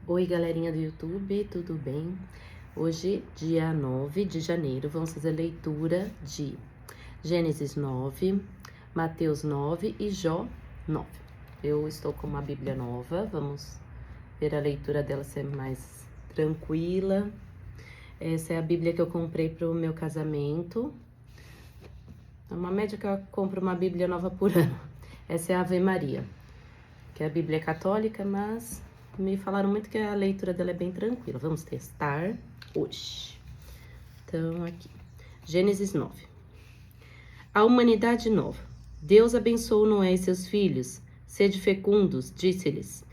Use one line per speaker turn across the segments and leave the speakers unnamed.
Oi, galerinha do YouTube, tudo bem? Hoje, dia 9 de janeiro, vamos fazer leitura de Gênesis 9, Mateus 9 e Jó 9. Eu estou com uma Bíblia nova, vamos ver a leitura dela ser mais tranquila. Essa é a Bíblia que eu comprei para o meu casamento. É uma média que eu compro uma Bíblia nova por ano. Essa é a Ave Maria, que é a Bíblia católica, mas me falaram muito que a leitura dela é bem tranquila. Vamos testar hoje. Então, aqui. Gênesis 9. A humanidade nova. Deus abençoou Noé e seus filhos. Sede fecundos, disse-lhes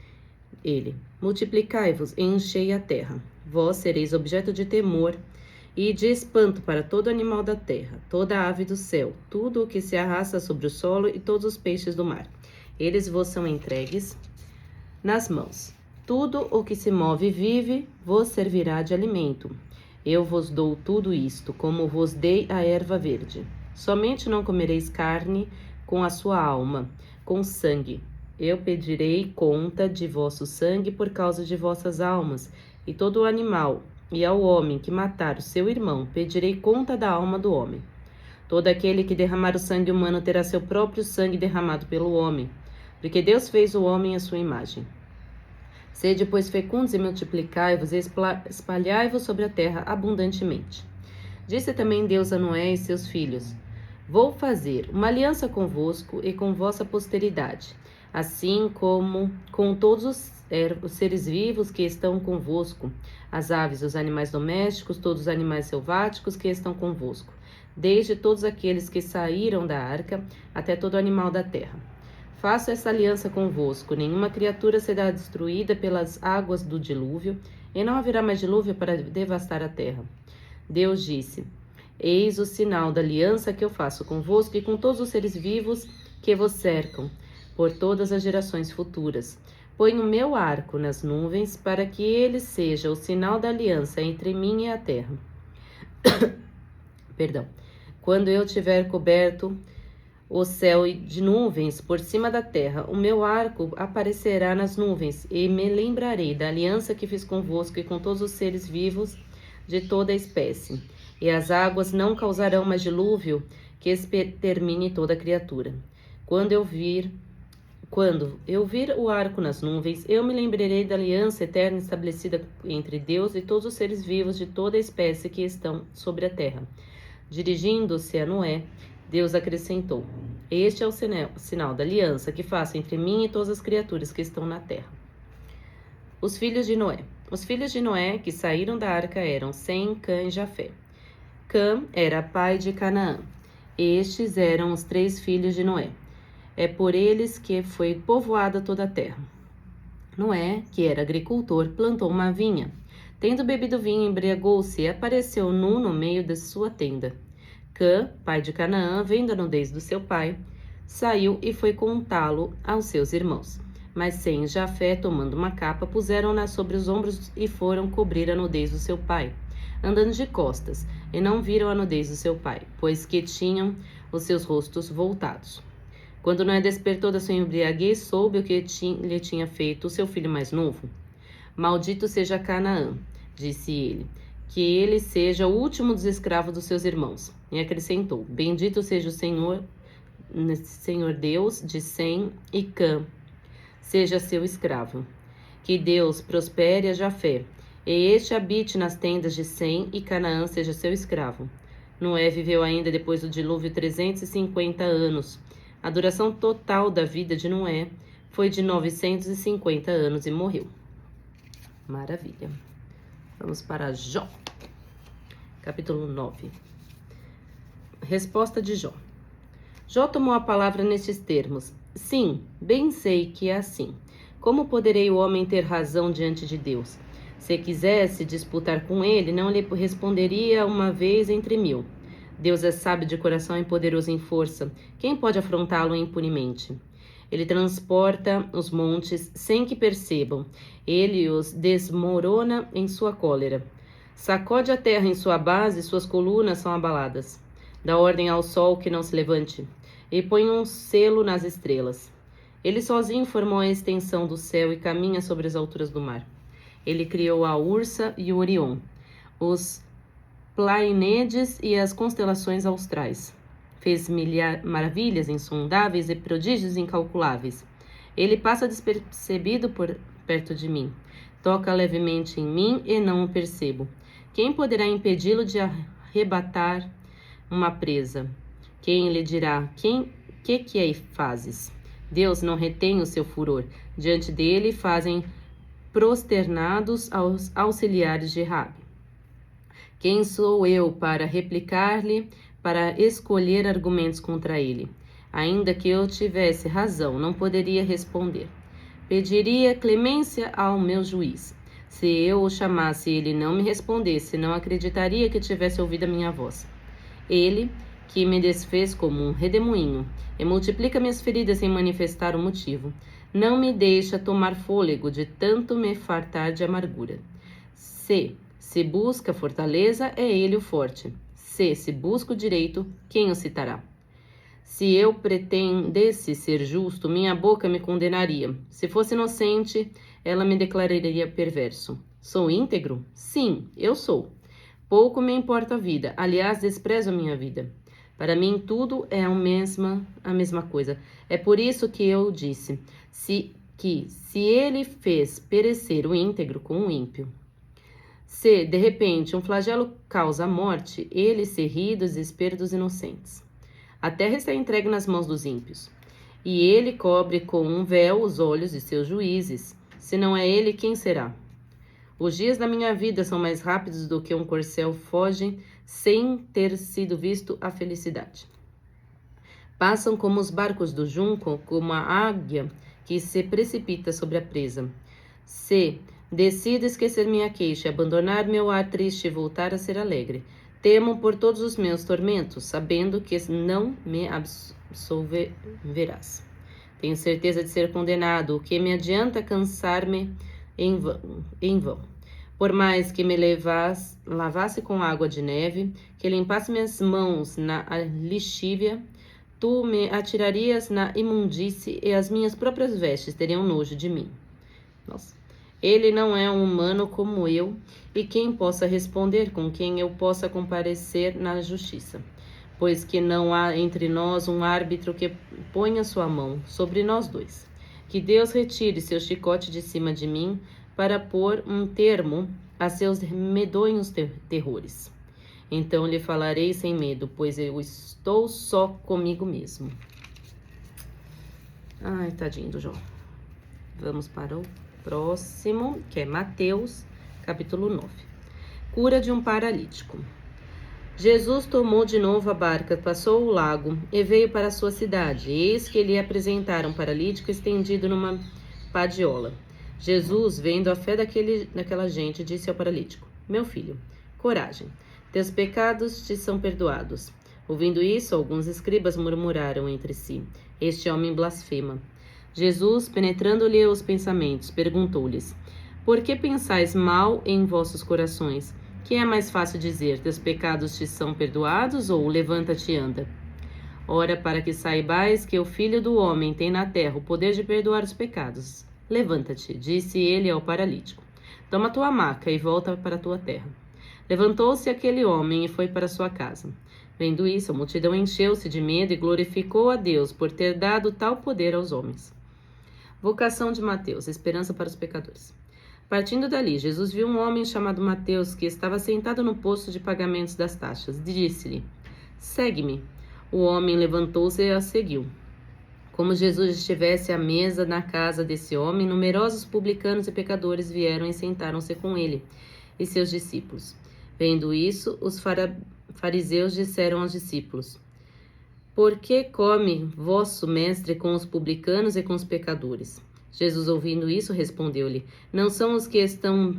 ele. Multiplicai-vos e enchei a terra. Vós sereis objeto de temor e de espanto para todo animal da terra, toda ave do céu, tudo o que se arrasta sobre o solo e todos os peixes do mar. Eles vos são entregues nas mãos. Tudo o que se move e vive vos servirá de alimento. Eu vos dou tudo isto, como vos dei a erva verde. Somente não comereis carne com a sua alma, com sangue. Eu pedirei conta de vosso sangue por causa de vossas almas, e todo o animal, e ao homem que matar o seu irmão, pedirei conta da alma do homem. Todo aquele que derramar o sangue humano terá seu próprio sangue derramado pelo homem, porque Deus fez o homem à sua imagem. Sede, pois, fecundos e multiplicai-vos e espalhai-vos sobre a terra abundantemente. Disse também Deus a Noé e seus filhos: Vou fazer uma aliança convosco e com vossa posteridade, assim como com todos os seres vivos que estão convosco, as aves, os animais domésticos, todos os animais selváticos que estão convosco, desde todos aqueles que saíram da arca até todo animal da terra. Faço essa aliança convosco, nenhuma criatura será destruída pelas águas do dilúvio, e não haverá mais dilúvio para devastar a terra. Deus disse: Eis o sinal da aliança que eu faço convosco e com todos os seres vivos que vos cercam, por todas as gerações futuras. Ponho o meu arco nas nuvens, para que ele seja o sinal da aliança entre mim e a terra. Perdão. Quando eu tiver coberto o céu de nuvens por cima da terra, o meu arco aparecerá nas nuvens, e me lembrarei da aliança que fiz convosco e com todos os seres vivos de toda a espécie. E as águas não causarão mais dilúvio que extermine toda criatura. Quando eu vir o arco nas nuvens, eu me lembrarei da aliança eterna estabelecida entre Deus e todos os seres vivos de toda a espécie que estão sobre a terra. Dirigindo-se a Noé, Deus acrescentou: Este é o sinal da aliança que faço entre mim e todas as criaturas que estão na terra. Os filhos de Noé. Os filhos de Noé que saíram da arca eram Sem, Cã e Jafé. Cã era pai de Canaã. Estes eram os 3 filhos de Noé. É por eles que foi povoada toda a terra. Noé, que era agricultor, plantou uma vinha. Tendo bebido vinho, embriagou-se e apareceu nu no meio de sua tenda. Cã, pai de Canaã, vendo a nudez do seu pai, saiu e foi contá-lo aos seus irmãos. Mas Sem e Jafé, tomando uma capa, puseram-na sobre os ombros e foram cobrir a nudez do seu pai, andando de costas, e não viram a nudez do seu pai, pois que tinham os seus rostos voltados. Quando Noé despertou da sua embriaguez, soube o que lhe tinha feito o seu filho mais novo. Maldito seja Canaã, disse ele, que ele seja o último dos escravos dos seus irmãos. E acrescentou: Bendito seja o Senhor Deus de Sem e Cã, seja seu escravo. Que Deus prospere a Jafé, e este habite nas tendas de Sem, e Canaã seja seu escravo. Noé viveu ainda depois do dilúvio 350 anos. A duração total da vida de Noé foi de 950 anos e morreu. Maravilha. Vamos para Jó. Capítulo 9. Resposta de Jó. Jó tomou a palavra nestes termos: Sim, bem sei que é assim. Como poderei o homem ter razão diante de Deus? Se quisesse disputar com ele, não lhe responderia uma vez entre 1000. Deus é sábio de coração e poderoso em força. Quem pode afrontá-lo impunemente? Ele transporta os montes sem que percebam. Ele os desmorona em sua cólera. Sacode a terra em sua base e suas colunas são abaladas. Dá ordem ao sol que não se levante, e põe um selo nas estrelas. Ele sozinho formou a extensão do céu e caminha sobre as alturas do mar. Ele criou a Ursa e o Orion, os Pleiades e as constelações austrais. Fez maravilhas insondáveis e prodígios incalculáveis. Ele passa despercebido por perto de mim. Toca levemente em mim e não o percebo. Quem poderá impedi-lo de arrebatar uma presa? Quem lhe dirá, que aí fazes? Deus não retém o seu furor. Diante dele fazem prosternados aos auxiliares de Rabi. Quem sou eu para replicar-lhe, para escolher argumentos contra ele? Ainda que eu tivesse razão, não poderia responder. Pediria clemência ao meu juiz. Se eu o chamasse e ele não me respondesse, não acreditaria que tivesse ouvido a minha voz. Ele, que me desfez como um redemoinho, e multiplica minhas feridas sem manifestar o motivo, não me deixa tomar fôlego de tanto me fartar de amargura. Se busca fortaleza, é ele o forte. Se busca o direito, quem o citará? Se eu pretendesse ser justo, minha boca me condenaria. Se fosse inocente, ela me declararia perverso. Sou íntegro? Sim, eu sou. Pouco me importa a vida, aliás, desprezo a minha vida. Para mim, tudo é a mesma coisa. É por isso que eu disse, se ele fez perecer o íntegro com o ímpio. Se, de repente, um flagelo causa a morte, ele se ri do desespero dos inocentes. A terra está entregue nas mãos dos ímpios, e ele cobre com um véu os olhos de seus juízes. Se não é ele, quem será? Os dias da minha vida são mais rápidos do que um corcel foge sem ter sido visto a felicidade. Passam como os barcos do junco, como a águia que se precipita sobre a presa. Se decido esquecer minha queixa, abandonar meu ar triste e voltar a ser alegre, temo por todos os meus tormentos, sabendo que não me absolverás. Tenho certeza de ser condenado, o que me adianta cansar-me em vão. Por mais que me lavasse com água de neve, que limpasse minhas mãos na lixívia, tu me atirarias na imundície e as minhas próprias vestes teriam nojo de mim. Nossa. Ele não é um humano como eu, e quem possa responder, com quem eu possa comparecer na justiça. Pois que não há entre nós um árbitro que ponha sua mão sobre nós dois. Que Deus retire seu chicote de cima de mim, para pôr um termo a seus medonhos terrores. Então lhe falarei sem medo, pois eu estou só comigo mesmo. Ai, tadinho do Jó. Vamos para o próximo, que é Mateus, capítulo 9. Cura de um paralítico. Jesus tomou de novo a barca, passou o lago e veio para a sua cidade. Eis que lhe apresentaram um paralítico estendido numa padiola. Jesus, vendo a fé daquela gente, disse ao paralítico: Meu filho, coragem, teus pecados te são perdoados. Ouvindo isso, alguns escribas murmuraram entre si: Este homem blasfema. Jesus, penetrando-lhe os pensamentos, perguntou-lhes: Por que pensais mal em vossos corações? Que é mais fácil dizer: Teus pecados te são perdoados, ou levanta-te e anda? Ora, para que saibais que o Filho do Homem tem na terra o poder de perdoar os pecados. Levanta-te, disse ele ao paralítico. Toma tua maca e volta para a tua terra. Levantou-se aquele homem e foi para sua casa. Vendo isso, a multidão encheu-se de medo e glorificou a Deus por ter dado tal poder aos homens. Vocação de Mateus, esperança para os pecadores. Partindo dali, Jesus viu um homem chamado Mateus, que estava sentado no posto de pagamentos das taxas. Disse-lhe: Segue-me. O homem levantou-se e a seguiu. Como Jesus estivesse à mesa na casa desse homem, numerosos publicanos e pecadores vieram e sentaram-se com ele e seus discípulos. Vendo isso, os fariseus disseram aos discípulos: Por que come vosso mestre com os publicanos e com os pecadores? Jesus, ouvindo isso, respondeu-lhe: Não são os que estão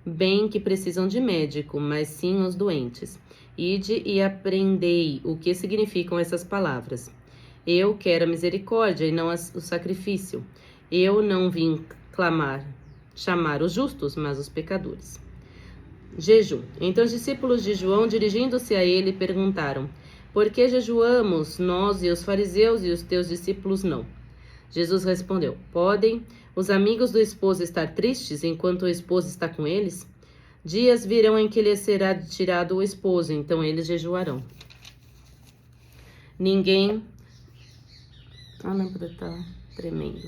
bem que precisam de médico, mas sim os doentes. Ide e aprendei o que significam essas palavras. Eu quero a misericórdia e não o sacrifício. Eu não vim chamar os justos, mas os pecadores. Jejum. Então os discípulos de João, dirigindo-se a ele, perguntaram: Por que jejuamos nós e os fariseus e os teus discípulos não? Jesus respondeu: podem os amigos do esposo estar tristes enquanto o esposo está com eles? Dias virão em que lhes será tirado o esposo, então eles jejuarão. Ninguém... A lâmpada tá tremendo.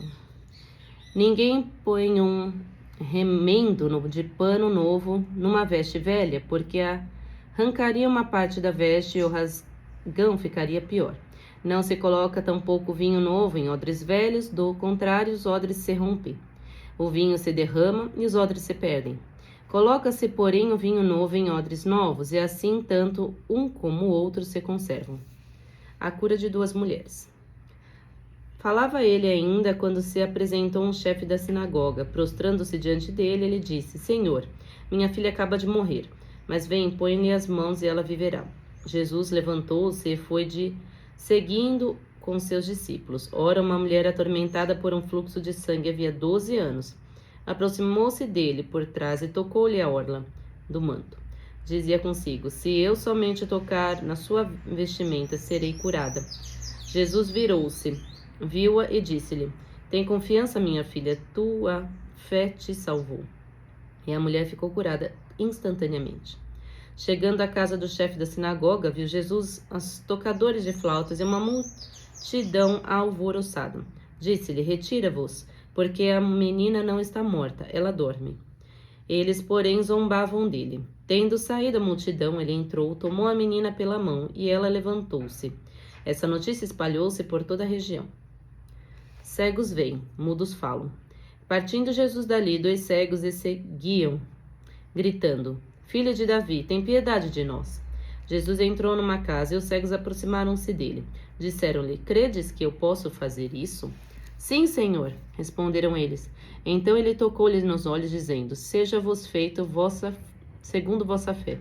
Ninguém põe um remendo de pano novo numa veste velha, porque arrancaria uma parte da veste e o rasgão ficaria pior. Não se coloca tampouco vinho novo em odres velhos, do contrário, os odres se rompem. O vinho se derrama e os odres se perdem. Coloca-se, porém, o vinho novo em odres novos, e assim tanto um como o outro se conservam. A cura de 2 mulheres. Falava ele ainda quando se apresentou um chefe da sinagoga. Prostrando-se diante dele, ele disse: Senhor, minha filha acaba de morrer, mas vem, põe-lhe as mãos e ela viverá. Jesus levantou-se e foi seguindo com seus discípulos. Ora, uma mulher atormentada por um fluxo de sangue havia 12 anos. Aproximou-se dele por trás e tocou-lhe a orla do manto. Dizia consigo: se eu somente tocar na sua vestimenta, serei curada. Jesus virou-se, viu-a e disse-lhe: tem confiança, minha filha, tua fé te salvou. E a mulher ficou curada instantaneamente. Chegando à casa do chefe da sinagoga, viu Jesus os tocadores de flautas e uma multidão alvoroçada. Disse-lhe: retira-vos, porque a menina não está morta, ela dorme. Eles, porém, zombavam dele. Tendo saído a multidão, ele entrou, tomou a menina pela mão e ela levantou-se. Essa notícia espalhou-se por toda a região. Cegos veem, mudos falam. Partindo Jesus dali, 2 cegos e seguiam, gritando: Filho de Davi, tem piedade de nós. Jesus entrou numa casa e os cegos aproximaram-se dele. Disseram-lhe: credes que eu posso fazer isso? Sim, Senhor, responderam eles. Então ele tocou-lhes nos olhos, dizendo: seja-vos feito segundo vossa fé.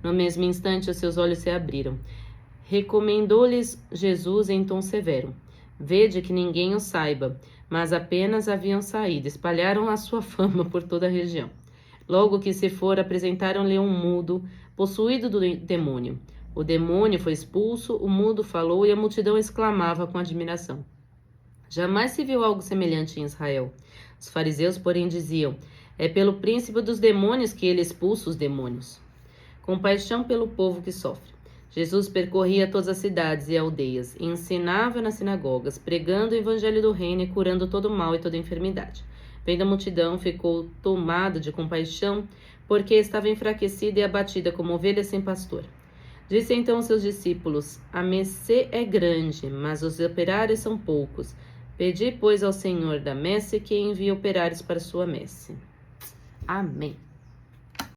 No mesmo instante, os seus olhos se abriram. Recomendou-lhes Jesus em tom severo: vede que ninguém o saiba, mas apenas haviam saído, espalharam a sua fama por toda a região. Logo que se for, apresentaram-lhe um mudo, possuído do demônio. O demônio foi expulso, o mudo falou e a multidão exclamava com admiração: jamais se viu algo semelhante em Israel. Os fariseus, porém, diziam: é pelo príncipe dos demônios que ele expulsa os demônios. Compaixão pelo povo que sofre. Jesus percorria todas as cidades e aldeias, e ensinava nas sinagogas, pregando o evangelho do reino e curando todo mal e toda enfermidade. Vendo a multidão, ficou tomado de compaixão, porque estava enfraquecida e abatida como ovelha sem pastor. Disse então aos seus discípulos: a messe é grande, mas os operários são poucos. Pedi, pois, ao Senhor da messe que envie operários para sua messe. Amém.